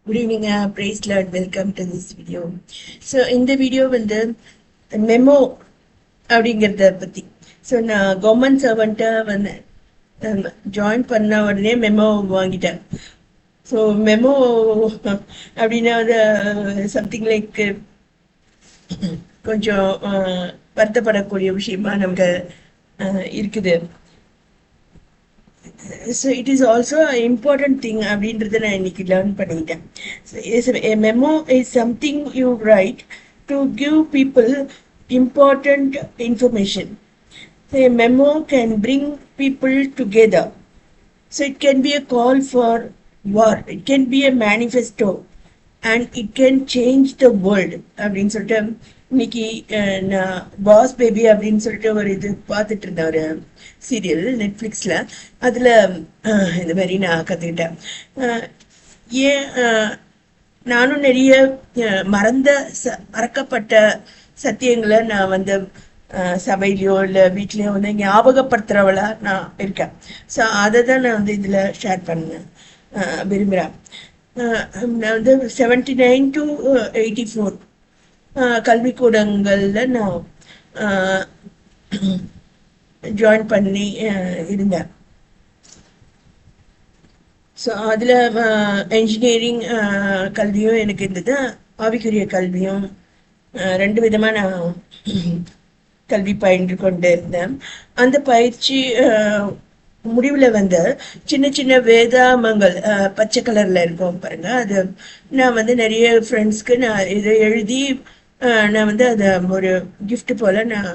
Good evening, praise Lord. Welcome to this video. So இந்த video வந்து memo அப்படிங்கிறத பத்தி. ஸோ நான் கவர்மெண்ட் சர்வெண்ட்டை வந்து ஜாயின் பண்ண உடனே மெமோ வாங்கிட்டேன். ஸோ மெமோ அப்படின்னா வந்து சம்திங் லைக் கொஞ்சம் வருத்தப்படக்கூடிய விஷயமா நமக்கு இருக்குது. So it is also an important thing அப்படின்றத நான் இன்னைக்கு லேர்ன் பண்ணிட்டேன். A memo is something you write to give people important information. So a memo can bring people together. So it can be a call for war. It can be a manifesto. And it can change the world அப்படின்னு சொல்லிட்டு இன்னைக்கு நான் pass baby அப்படின்னு சொல்லிட்டு ஒரு இது பார்த்துட்டு இருந்தேன், ஒரு சீரியல் நெட்ஃப்ளிக்ஸில். அதில் இந்த மாதிரி நான் கற்றுக்கிட்டேன். ஏன் நானும் நிறைய மறக்கப்பட்ட சத்தியங்களை நான் வந்து சபையிலையோ இல்லை வீட்லேயோ வந்து ஞாபகப்படுத்துகிறவளா நான் இருக்கேன். ஸோ அதை தான் நான் வந்து இதில் ஷேர் பண்ண விரும்புகிறேன். நான் வந்து 79 to 84 கல்விக்கூடங்களில் நான் ஜாயின் பண்ணி இருந்தேன். ஸோ அதில் என்ஜினியரிங் கல்வியும் எனக்கு இருந்தது, ஆவிக்குரிய கல்வியும் ரெண்டு விதமாக நான் கல்வி பயின்று கொண்டு இருந்தேன். அந்த பயிற்சி முடிவில் வந்து சின்ன சின்ன வேதாமங்கள் பச்சை கலரில் இருக்கும் பாருங்க, அது நான் வந்து நிறைய ஃப்ரெண்ட்ஸ்க்கு நான் இதை எழுதி நான் வந்து அதை ஒரு கிஃப்ட் போல் நான்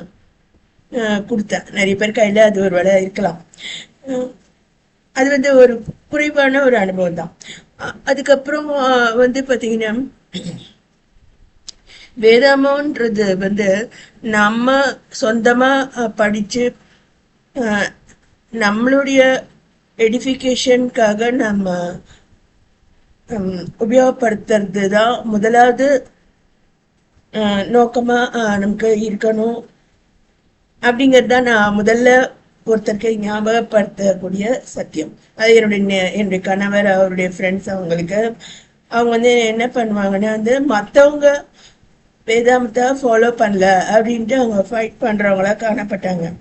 கொடுத்தேன். நிறைய பேர் கையில் அது ஒரு வேலை இருக்கலாம். அது வந்து ஒரு குறைவான ஒரு அனுபவம் தான். அதுக்கப்புறம் வந்து பார்த்தீங்கன்னா வேதாமன்றது வந்து நம்ம சொந்தமாக படித்து நம்மளுடைய எடிஃபிகேஷனுக்காக நம்ம உபயோகப்படுத்துறது தான் முதலாவது நோக்கமாக நமக்கு இருக்கணும் அப்படிங்கிறது தான் நான் முதல்ல ஒருத்தருக்கு ஞாபகப்படுத்தக்கூடிய சத்தியம். அது என்னுடைய கணவர், அவருடைய ஃப்ரெண்ட்ஸ், அவங்க வந்து என்ன பண்ணுவாங்கன்னா வந்து மற்றவங்க வேதாந்தத்தை ஃபாலோ பண்ணல அப்படின்ட்டு அவங்க ஃபைட் பண்ணுறவங்களா காணப்பட்டாங்க.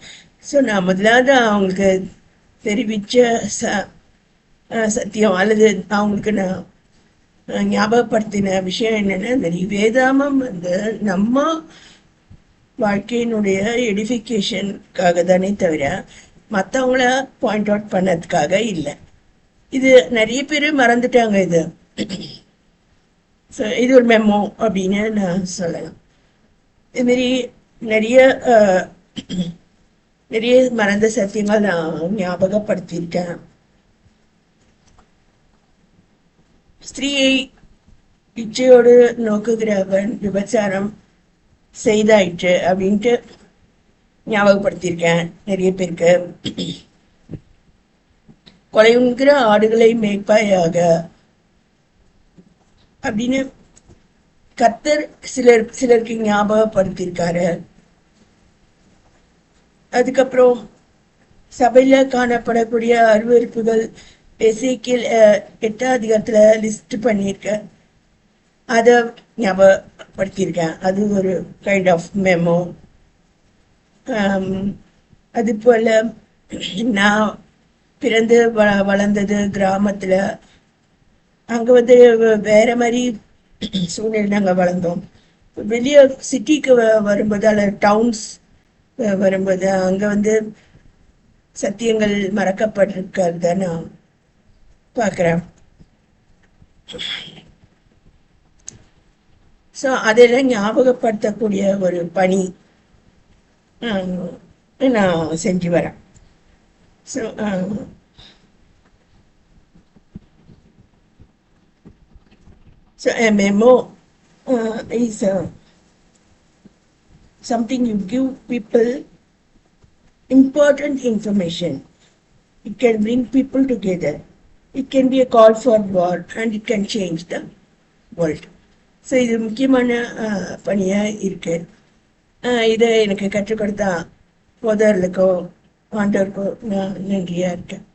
ஸோ நான் முதலாவது அவங்களுக்கு தெரிவித்த சத்தியம் அல்லது அவங்களுக்கு நான் ஞாபகப்படுத்தின விஷயம் என்னென்னா, இந்த வேதாமம் வந்து நம்ம வாழ்க்கையினுடைய எடிஃபிகேஷனுக்காக தானே தவிர மற்றவங்கள பாயிண்ட் அவுட் பண்ணதுக்காக இல்லை. இது நிறைய பேர் மறந்துட்டாங்க இது. ஸோ இது ஒரு மெமோ அப்படின்னு நான் சொல்லலாம். இதுமாரி நிறைய மறந்த சத்தியங்கள் நான் ஞாபகப்படுத்தியிருக்கேன். ஸ்திரீயை இச்சையோடு நோக்குகிறவன் விபச்சாரம் செய்தாயிற்று அப்படின்ட்டு ஞாபகப்படுத்தியிருக்கேன் நிறைய பேருக்கு. கொலையுண்கிற ஆடுகளை மேய்ப்பாயாக அப்படின்னு கர்த்தர் சிலருக்கு ஞாபகப்படுத்தியிருக்காரு. அதுக்கப்புறம் சபையில காணப்படக்கூடிய அருவருப்புகள் எசேக்கியேல் 8ஆம் அதிகாரத்துல லிஸ்ட் பண்ணியிருக்க, அதை ஞாபகப்படுத்தியிருக்கேன். அது ஒரு கைண்ட் ஆஃப் மெமோ. அது போல நான் பிறந்து வளர்ந்தது கிராமத்துல. அங்க வந்து வேற மாதிரி சூழ்நிலை நாங்கள் வளர்ந்தோம். வெளியே சிட்டிக்கு வரும்போது அல்ல டவுன்ஸ் வரும்போது அங்க வந்து சத்தியங்கள் மறக்கப்பட்டிருக்கிறத நான் பார்க்குறேன். ஸோ அதெல்லாம் ஞாபகப்படுத்தக்கூடிய ஒரு பணி நான் செஞ்சு வரேன். So So a memo is something you give people important information. It can bring people together. It can be a call for war and it can change the world. So இது முக்கியமான பணியாக இருக்கு. இதை எனக்கு கற்றுக் கொடுத்தா போதர்களுக்கோ ஆண்டவருக்கோ நான் நன்றியாக இருக்கேன்.